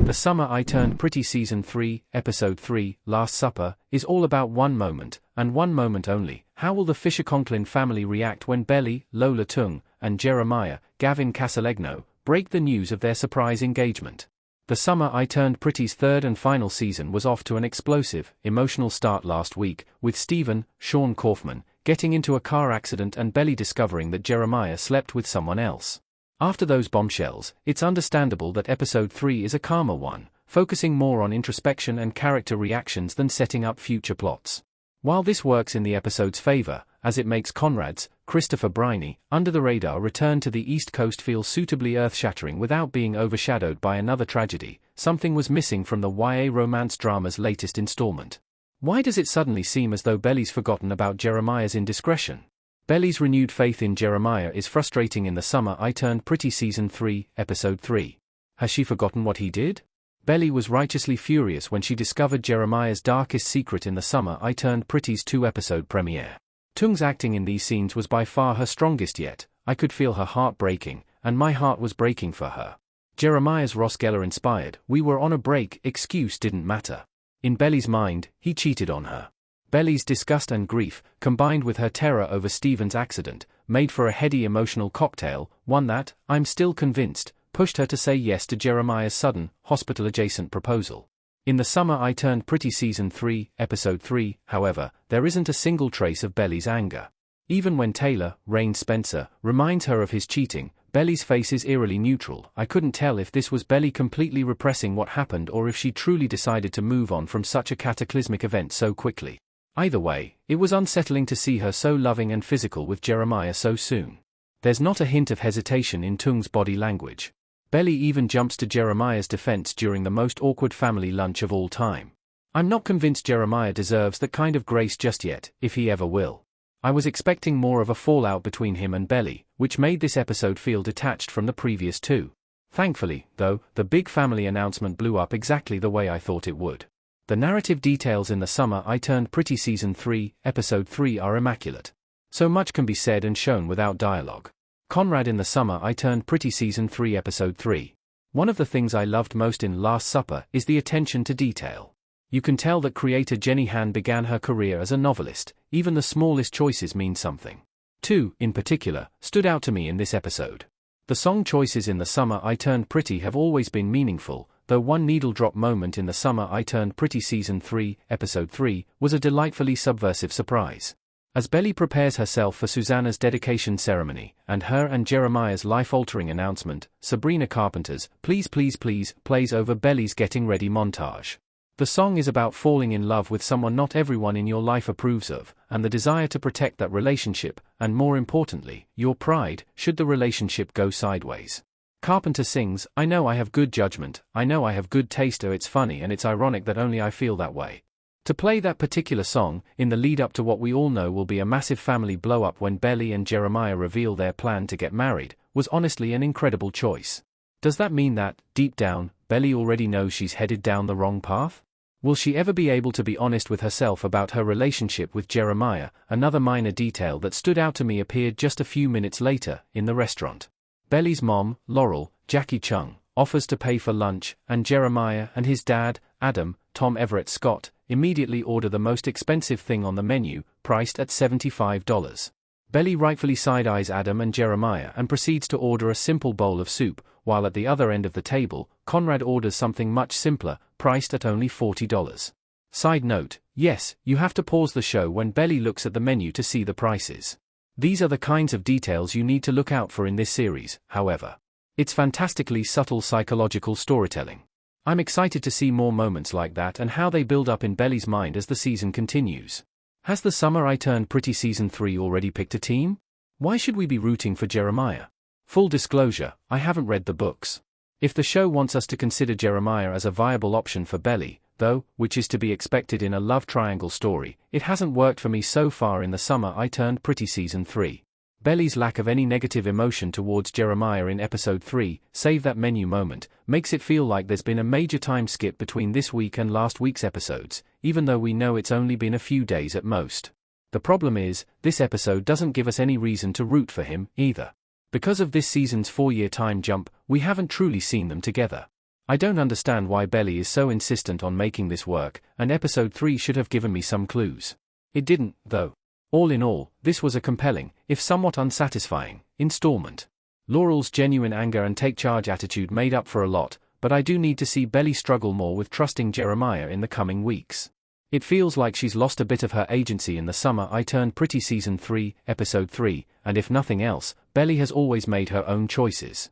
The Summer I Turned Pretty Season 3, Episode 3, Last Supper, is all about one moment, and one moment only. How will the Fisher-Conklin family react when Belly, Lola Tung, and Jeremiah, Gavin Casalegno, break the news of their surprise engagement? The Summer I Turned Pretty's third and final season was off to an explosive, emotional start last week, with Stephen, Sean Kaufman, getting into a car accident and Belly discovering that Jeremiah slept with someone else. After those bombshells, it's understandable that Episode 3 is a calmer one, focusing more on introspection and character reactions than setting up future plots. While this works in the episode's favor, as it makes Conrad's, Christopher Briney, under-the-radar return to the East Coast feel suitably earth-shattering without being overshadowed by another tragedy, something was missing from the YA romance drama's latest installment. Why does it suddenly seem as though Belly's forgotten about Jeremiah's indiscretion? Belly's renewed faith in Jeremiah is frustrating in The Summer I Turned Pretty Season 3, Episode 3. Has she forgotten what he did? Belly was righteously furious when she discovered Jeremiah's darkest secret in The Summer I Turned Pretty's 2-episode premiere. Tung's acting in these scenes was by far her strongest yet. I could feel her heart breaking, and my heart was breaking for her. Jeremiah's Ross Geller-inspired "we were on a break" excuse didn't matter. In Belly's mind, he cheated on her. Belly's disgust and grief, combined with her terror over Stephen's accident, made for a heady emotional cocktail, one that, I'm still convinced, pushed her to say yes to Jeremiah's sudden, hospital-adjacent proposal. In The Summer I Turned Pretty Season 3, Episode 3, however, there isn't a single trace of Belly's anger. Even when Taylor, Rain Spencer, reminds her of his cheating, Belly's face is eerily neutral. I couldn't tell if this was Belly completely repressing what happened or if she truly decided to move on from such a cataclysmic event so quickly. Either way, it was unsettling to see her so loving and physical with Jeremiah so soon. There's not a hint of hesitation in Tung's body language. Belly even jumps to Jeremiah's defense during the most awkward family lunch of all time. I'm not convinced Jeremiah deserves that kind of grace just yet, if he ever will. I was expecting more of a fallout between him and Belly, which made this episode feel detached from the previous two. Thankfully, though, the big family announcement blew up exactly the way I thought it would. The narrative details in The Summer I Turned Pretty Season 3, Episode 3 are immaculate. So much can be said and shown without dialogue. Conrad in The Summer I Turned Pretty Season 3, Episode 3. One of the things I loved most in Last Supper is the attention to detail. You can tell that creator Jenny Han began her career as a novelist. Even the smallest choices mean something. Two, in particular, stood out to me in this episode. The song choices in The Summer I Turned Pretty have always been meaningful, though one needle-drop moment in The Summer I Turned Pretty Season 3, Episode 3, was a delightfully subversive surprise. As Belly prepares herself for Susanna's dedication ceremony, and her and Jeremiah's life-altering announcement, Sabrina Carpenter's "Please Please Please" plays over Belly's getting ready montage. The song is about falling in love with someone not everyone in your life approves of, and the desire to protect that relationship, and more importantly, your pride, should the relationship go sideways. Carpenter sings, "I know I have good judgment, I know I have good taste, oh it's funny and it's ironic that only I feel that way." To play that particular song, in the lead-up to what we all know will be a massive family blow-up when Belly and Jeremiah reveal their plan to get married, was honestly an incredible choice. Does that mean that, deep down, Belly already knows she's headed down the wrong path? Will she ever be able to be honest with herself about her relationship with Jeremiah? Another minor detail that stood out to me appeared just a few minutes later, in the restaurant. Belly's mom, Laurel, Jackie Chung, offers to pay for lunch, and Jeremiah and his dad, Adam, Tom Everett Scott, immediately order the most expensive thing on the menu, priced at $75. Belly rightfully side-eyes Adam and Jeremiah and proceeds to order a simple bowl of soup, while at the other end of the table, Conrad orders something much simpler, priced at only $40. Side note, yes, you have to pause the show when Belly looks at the menu to see the prices. These are the kinds of details you need to look out for in this series, however. It's fantastically subtle psychological storytelling. I'm excited to see more moments like that and how they build up in Belly's mind as the season continues. Has The Summer I Turned Pretty Season 3 already picked a team? Why should we be rooting for Jeremiah? Full disclosure, I haven't read the books. If the show wants us to consider Jeremiah as a viable option for Belly, though, which is to be expected in a love triangle story, it hasn't worked for me so far in The Summer I Turned Pretty Season 3. Belly's lack of any negative emotion towards Jeremiah in Episode 3, save that menu moment, makes it feel like there's been a major time skip between this week and last week's episodes, even though we know it's only been a few days at most. The problem is, this episode doesn't give us any reason to root for him, either. Because of this season's 4-year time jump, we haven't truly seen them together. I don't understand why Belly is so insistent on making this work, and episode 3 should have given me some clues. It didn't, though. All in all, this was a compelling, if somewhat unsatisfying, installment. Laurel's genuine anger and take-charge attitude made up for a lot, but I do need to see Belly struggle more with trusting Jeremiah in the coming weeks. It feels like she's lost a bit of her agency in the Summer I Turned Pretty Season 3, Episode 3, and if nothing else, Belly has always made her own choices.